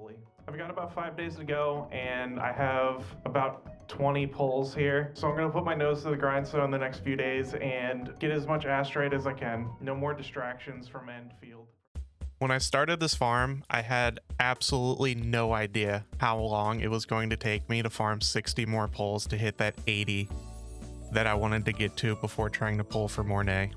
hopefully. I've got about 5 days to go, and I have about 20 pulls here. So I'm gonna put my nose to the grindstone in the next few days and get as much asteroid as I can. No more distractions from end field. When I started this farm, I had absolutely no idea how long it was going to take me to farm 60 more pulls to hit that 80 that I wanted to get to before trying to pull for Mornay.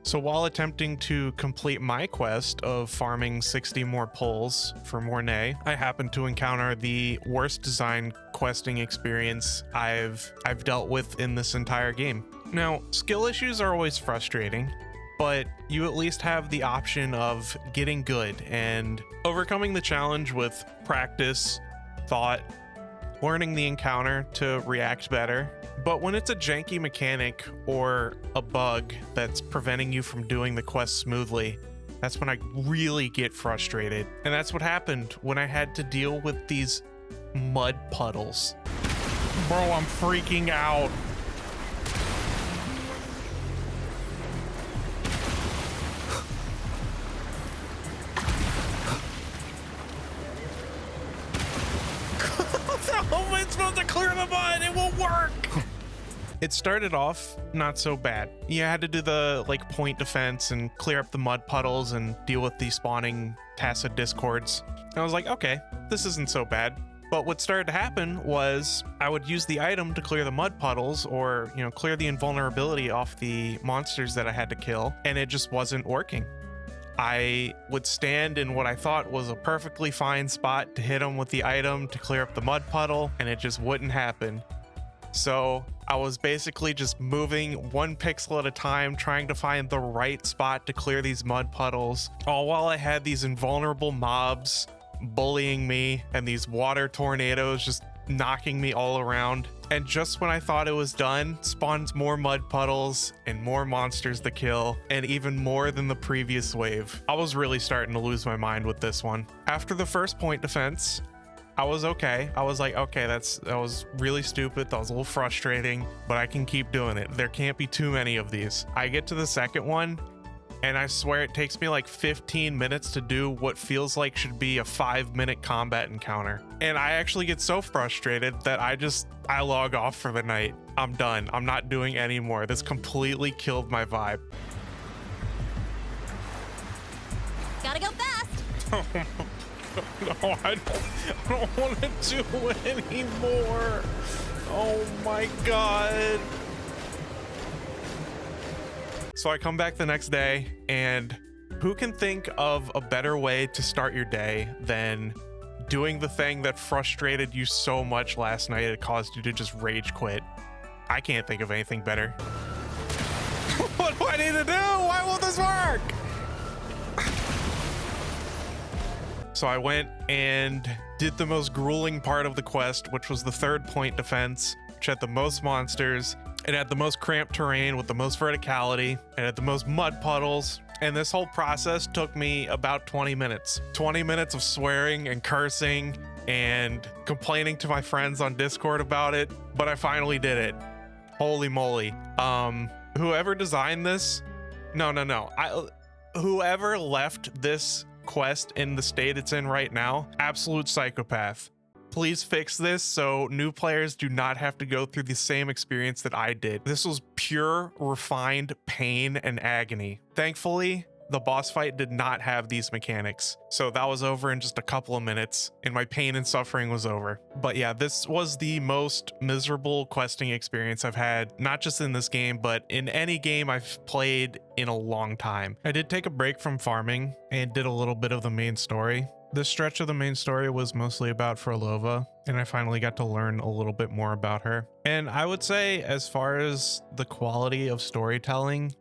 So while attempting to complete my quest of farming 60 more pulls for Mornay, I happened to encounter the worst design questing experience I've dealt with in this entire game. Now, skill issues are always frustrating, but you at least have the option of getting good and overcoming the challenge with practice, thought, learning the encounter to react better. But when it's a janky mechanic or a bug that's preventing you from doing the quest smoothly, that's when I really get frustrated. And that's what happened when I had to deal with these mud puddles. Bro, I'm freaking out. How am I supposed to clear the mud? It won't work. It started off not so bad. You had to do the point defense and clear up the mud puddles and deal with the spawning tacit discords. And I was like, okay, this isn't so bad. But what started to happen was I would use the item to clear the mud puddles or, clear the invulnerability off the monsters that I had to kill, and it just wasn't working. I would stand in what I thought was a perfectly fine spot to hit them with the item to clear up the mud puddle, and it just wouldn't happen. So I was basically just moving 1 pixel at a time, trying to find the right spot to clear these mud puddles, all while I had these invulnerable mobs bullying me and these water tornadoes just knocking me all around. And just when I thought it was done, spawns more mud puddles and more monsters to kill, and even more than the previous wave. I was really starting to lose my mind with this one. After the first point defense, I was okay. I was like, okay, that was really stupid. That was a little frustrating, but I can keep doing it. There can't be too many of these. I get to the second one, and I swear it takes me like 15 minutes to do what feels like should be a 5-minute combat encounter. And I actually get so frustrated that I log off for the night. I'm done. I'm not doing any more. This completely killed my vibe. Gotta go fast. No, I don't want to do it anymore. Oh my god. So I come back the next day, and who can think of a better way to start your day than doing the thing that frustrated you so much last night it caused you to just rage quit? I can't think of anything better. What do I need to do? Why won't this work? So I went and did the most grueling part of the quest, which was the 3rd point defense, which had the most monsters. It had the most cramped terrain with the most verticality. It had the most mud puddles. And this whole process took me about 20 minutes. 20 minutes of swearing and cursing and complaining to my friends on Discord about it. But I finally did it. Holy moly. Whoever designed this, no. Whoever left this quest in the state it's in right now, absolute psychopath. Please fix this so new players do not have to go through the same experience that I did. This was pure, refined pain and agony. Thankfully, the boss fight did not have these mechanics, so that was over in just a couple of minutes, and my pain and suffering was over. But yeah, this was the most miserable questing experience I've had, not just in this game, but in any game I've played in a long time. I did take a break from farming and did a little bit of the main story. This stretch of the main story was mostly about Phrolova, and I finally got to learn a little bit more about her. And I would say, as far as the quality of storytelling,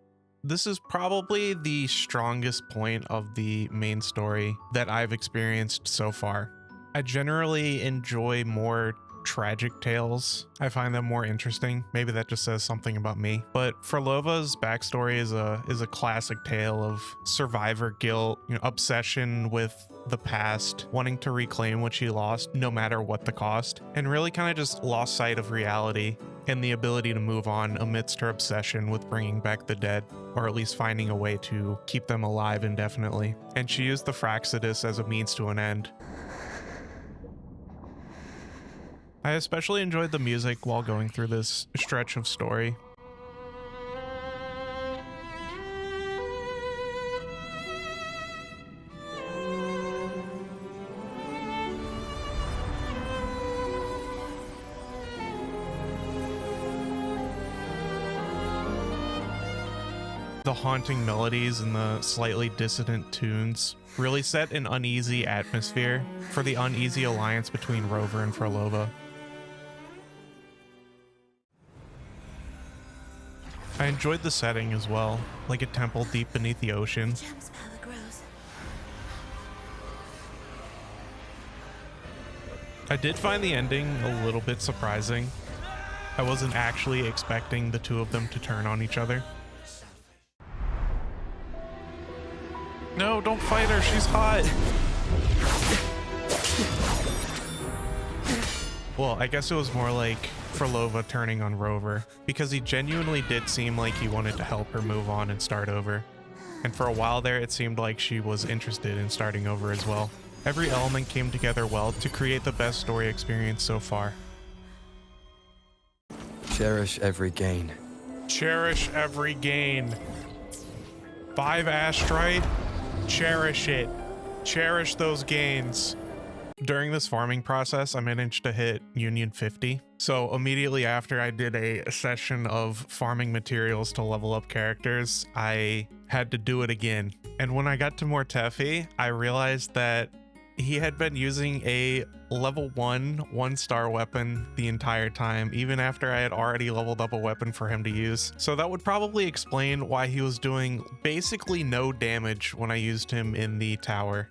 this is probably the strongest point of the main story that I've experienced so far. I generally enjoy more tragic tales. I find them more interesting. Maybe that just says something about me. But Phrolova's backstory is a classic tale of survivor guilt, obsession with the past, wanting to reclaim what she lost no matter what the cost, and really kind of just lost sight of reality and the ability to move on amidst her obsession with bringing back the dead, or at least finding a way to keep them alive indefinitely. And she used the Fraxidus as a means to an end. I especially enjoyed the music while going through this stretch of story. The haunting melodies and the slightly dissonant tunes really set an uneasy atmosphere for the uneasy alliance between Rover and Phrolova. I enjoyed the setting as well, like a temple deep beneath the ocean. Gem's power grows. I did find the ending a little bit surprising. I wasn't actually expecting the two of them to turn on each other. No, don't fight her, she's hot. Well, I guess it was more like Phrolova turning on Rover, because he genuinely did seem like he wanted to help her move on and start over. And for a while there, it seemed like she was interested in starting over as well. Every element came together well to create the best story experience so far. Cherish every gain. Cherish every gain. 5 astrite. Cherish it. Cherish those gains. During this farming process, I managed to hit Union 50. So immediately after I did a session of farming materials to level up characters, I had to do it again. And when I got to Mortefi, I realized that he had been using a level 1-star weapon the entire time, even after I had already leveled up a weapon for him to use. So that would probably explain why he was doing basically no damage when I used him in the tower.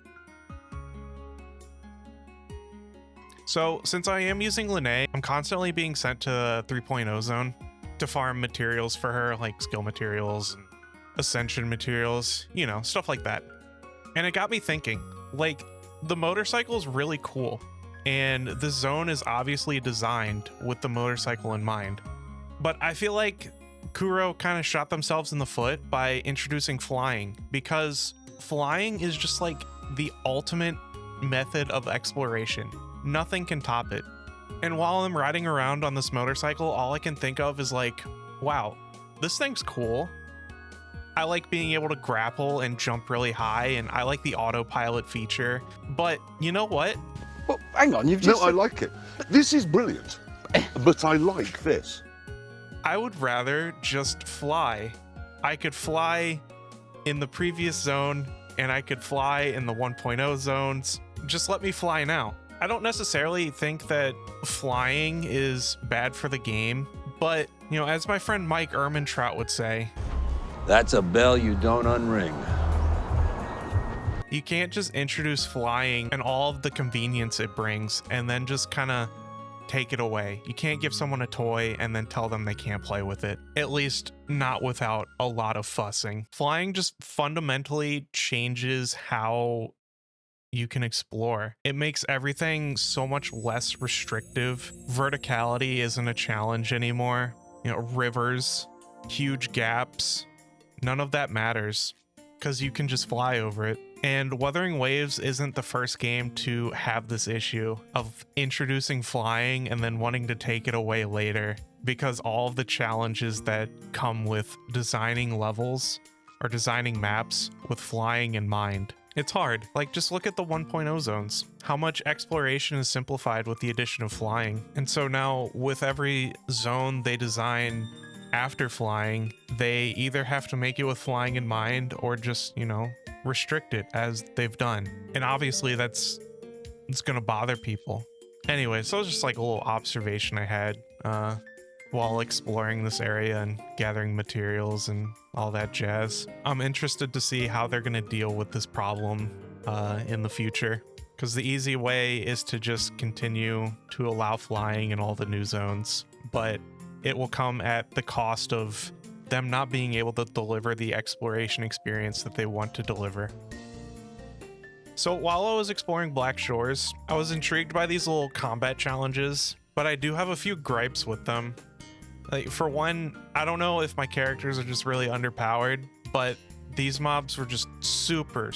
So since I am using Linnae, I'm constantly being sent to 3.0 zone to farm materials for her, like skill materials and ascension materials, you know, stuff like that. And it got me thinking, like, the motorcycle is really cool, and the zone is obviously designed with the motorcycle in mind. But I feel like Kuro kind of shot themselves in the foot by introducing flying, because flying is just like the ultimate method of exploration. Nothing can top it. And while I'm riding around on this motorcycle, all I can think of is like, wow, this thing's cool. I like being able to grapple and jump really high, and I like the autopilot feature. But you know what? Well, hang on, you've just... No, I like it. This is brilliant, but I like this. I would rather just fly. I could fly in the previous zone, and I could fly in the 1.0 zones. Just let me fly now. I don't necessarily think that flying is bad for the game, but, you know, as my friend Mike Ehrmantraut would say, That's a bell you don't unring. you can't just introduce flying and all of the convenience it brings and then just kind of take it away. You can't give someone a toy and then tell them they can't play with it. At least not without a lot of fussing. Flying just fundamentally changes how you can explore. It makes everything so much less restrictive. Verticality isn't a challenge anymore. You know, rivers, huge gaps, none of that matters because you can just fly over it. And Wuthering Waves isn't the first game to have this issue of introducing flying and then wanting to take it away later, because all of the challenges that come with designing levels or designing maps with flying in mind. It's hard. Like, just look at the 1.0 zones. How much exploration is simplified with the addition of flying. And so now with every zone they design after flying, they either have to make it with flying in mind or just, you know, restrict it as they've done. And obviously it's gonna bother people. Anyway, so it was just like a little observation I had while exploring this area and gathering materials and all that jazz. I'm interested to see how they're gonna deal with this problem in the future, because the easy way is to just continue to allow flying in all the new zones, but it will come at the cost of them not being able to deliver the exploration experience that they want to deliver. So while I was exploring Black Shores, I was intrigued by these little combat challenges, but I do have a few gripes with them. Like, for one, I don't know if my characters are just really underpowered, but these mobs were just super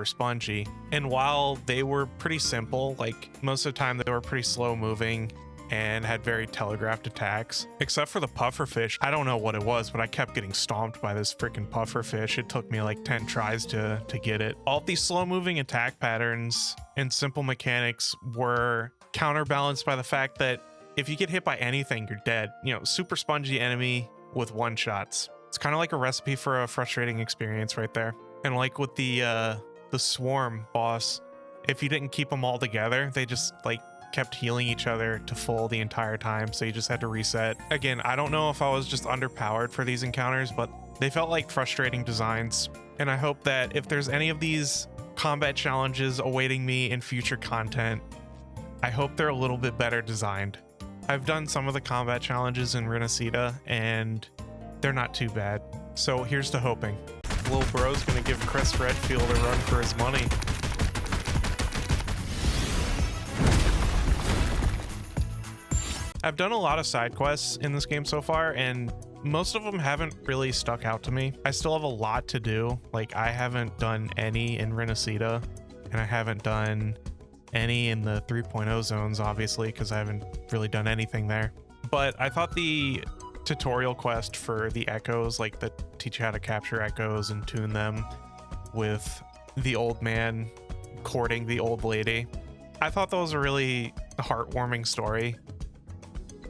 spongy. And while they were pretty simple, like most of the time they were pretty slow moving, and had very telegraphed attacks. Except for the pufferfish. I don't know what it was, but I kept getting stomped by this freaking pufferfish. It took me like 10 tries to get it. All these slow-moving attack patterns and simple mechanics were counterbalanced by the fact that if you get hit by anything, you're dead. You know, super spongy enemy with one-shots. It's kind of like a recipe for a frustrating experience right there. And like with the swarm boss, if you didn't keep them all together, they just like kept healing each other to full the entire time, so you just had to reset. Again, I don't know if I was just underpowered for these encounters, but they felt like frustrating designs. And I hope that if there's any of these combat challenges awaiting me in future content, I hope they're a little bit better designed. I've done some of the combat challenges in Renacida, and they're not too bad. So here's to hoping. Little bro's gonna give Chris Redfield a run for his money. I've done a lot of side quests in this game so far, and most of them haven't really stuck out to me. I still have a lot to do. Like, I haven't done any in Renacida, and I haven't done any in the 3.0 zones, obviously, because I haven't really done anything there. But I thought the tutorial quest for the echoes, like that teach you how to capture echoes and tune them with the old man courting the old lady, I thought that was a really heartwarming story.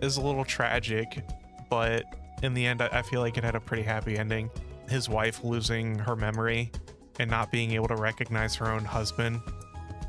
It was a little tragic, but in the end, I feel like it had a pretty happy ending. His wife losing her memory and not being able to recognize her own husband,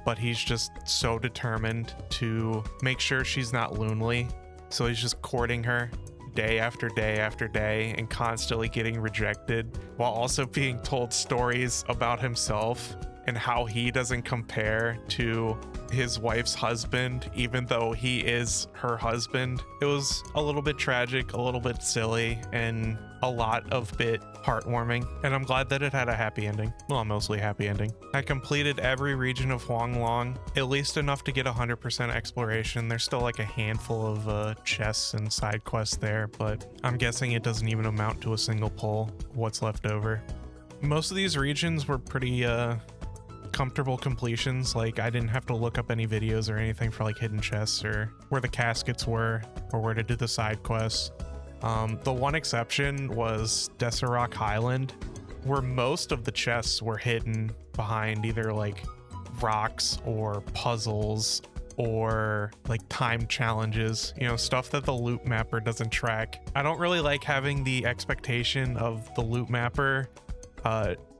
but he's just so determined to make sure she's not lonely. So he's just courting her day after day after day and constantly getting rejected, while also being told stories about himself and how he doesn't compare to his wife's husband, even though he is her husband. It was a little bit tragic, a little bit silly, and a lot of bit heartwarming, and I'm glad that it had a happy ending. Well, mostly happy ending. I completed every region of Huanglong, at least enough to get 100% exploration. There's still like a handful of chests and side quests there, but I'm guessing it doesn't even amount to a single pull, what's left over. Most of these regions were pretty comfortable completions. Like, I didn't have to look up any videos or anything for like hidden chests or where the caskets were or where to do the side quests. The one exception was Desserrock Highland, where most of the chests were hidden behind either like rocks or puzzles or like time challenges, you know, stuff that the loot mapper doesn't track. I don't really like having the expectation of the loot mapper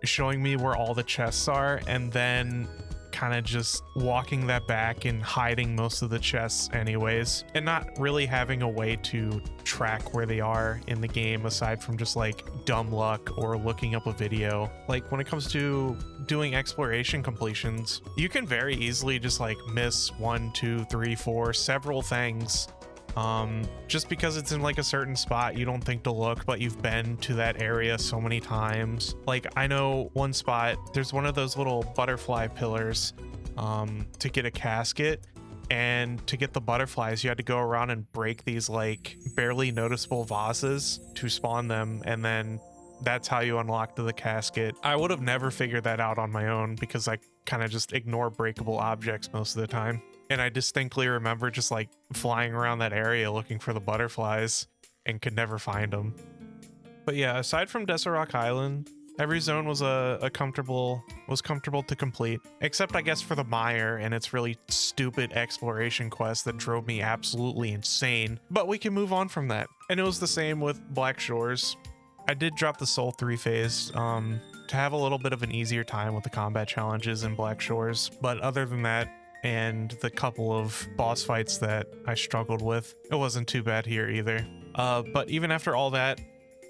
showing me where all the chests are and then kind of just walking that back and hiding most of the chests anyways, and not really having a way to track where they are in the game aside from just like dumb luck or looking up a video. Like, when it comes to doing exploration completions, you can very easily just like miss 1, 2, 3, 4 several things just because it's in like a certain spot you don't think to look, but you've been to that area so many times. Like, I know one spot, there's one of those little butterfly pillars to get a casket, and to get the butterflies you had to go around and break these like barely noticeable vases to spawn them, and then that's how you unlocked the casket. I would have never figured that out on my own because I kind of just ignore breakable objects most of the time. And I distinctly remember just like flying around that area looking for the butterflies and could never find them. But yeah, aside from Desserrock Island, every zone was comfortable to complete, except I guess for the Mire and its really stupid exploration quest that drove me absolutely insane. But we can move on from that. And it was the same with Black Shores. I did drop the Soul 3 phase to have a little bit of an easier time with the combat challenges in Black Shores, but other than that, and the couple of boss fights that I struggled with, it wasn't too bad here either. But even after all that,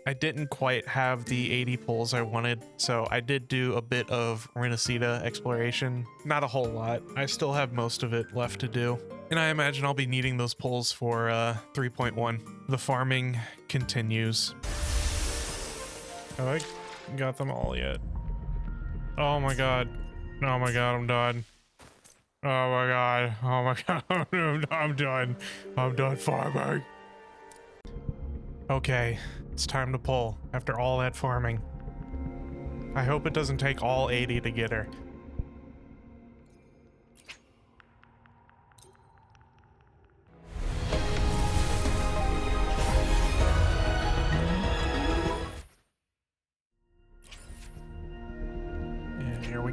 I didn't quite have the 80 pulls I wanted, so I did do a bit of Renacida exploration. Not a whole lot. I still have most of it left to do, and I imagine I'll be needing those pulls for 3.1. The farming continues. Have I got them all yet? Oh my god. Oh my god, I'm done. Oh my god. Oh my god. I'm done. I'm done farming. Okay, it's time to pull after all that farming. I hope it doesn't take all 80 to get her.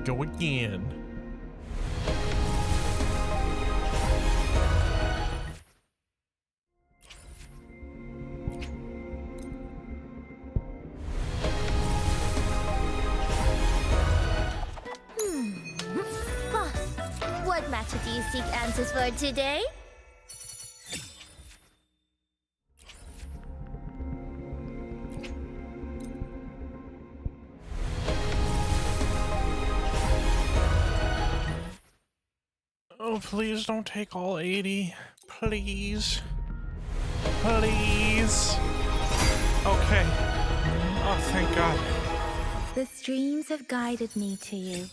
go again. What matter do you seek answers for today? Oh, please don't take all 80. Please. Please. Okay. Oh, thank God. The streams have guided me to you.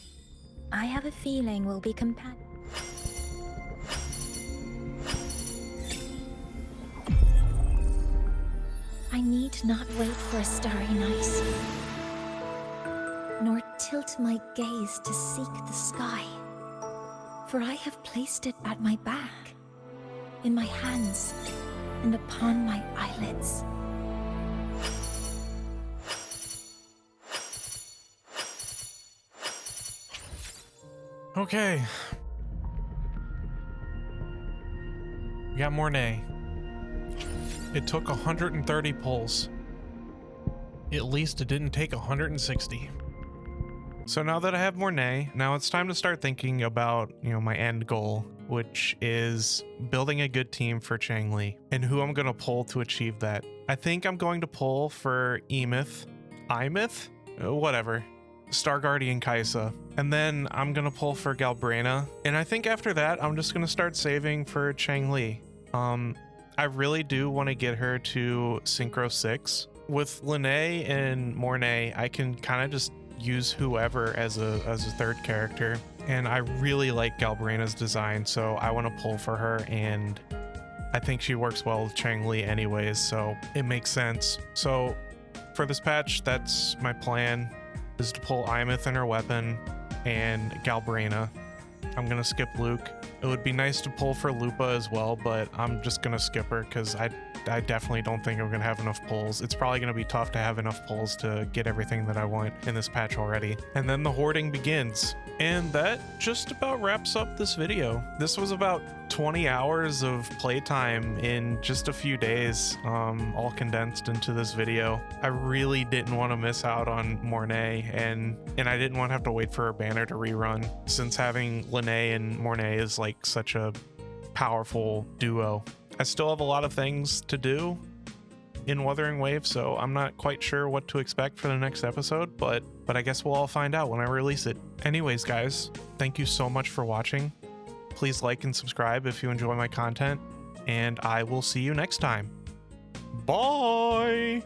I have a feeling we'll be compatible. I need not wait for a starry night, nor tilt my gaze to seek the sky, for I have placed it at my back, in my hands, and upon my eyelids. Okay. We got Mornay. It took 130 pulls. At least it didn't take 160. So now that I have Mornay, now it's time to start thinking about, my end goal, which is building a good team for Changli and who I'm going to pull to achieve that. I think I'm going to pull for Emith, whatever, Star Guardian Kaisa, and then I'm going to pull for Galbrena. And I think after that, I'm just going to start saving for Changli. I really do want to get her to Synchro 6. With Lene and Mornay, I can kind of just use whoever as a third character. And I really like Galbrena's design, so I want to pull for her, and I think she works well with Changli anyways, so it makes sense. So for this patch, that's my plan, is to pull Imith and her weapon and Galbrena. I'm gonna skip Luke. It would be nice to pull for Lupa as well, but I'm just gonna skip her because I definitely don't think I'm gonna have enough pulls. It's probably gonna be tough to have enough pulls to get everything that I want in this patch already. And then the hoarding begins. And that just about wraps up this video. This was about 20 hours of playtime in just a few days, all condensed into this video. I really didn't want to miss out on Mornay, and I didn't want to have to wait for her banner to rerun, since having Lene and Mornay is like such a powerful duo. I still have a lot of things to do in Wuthering Waves, so I'm not quite sure what to expect for the next episode, but I guess we'll all find out when I release it. Anyways, guys, thank you so much for watching. Please like and subscribe if you enjoy my content, and I will see you next time. Bye!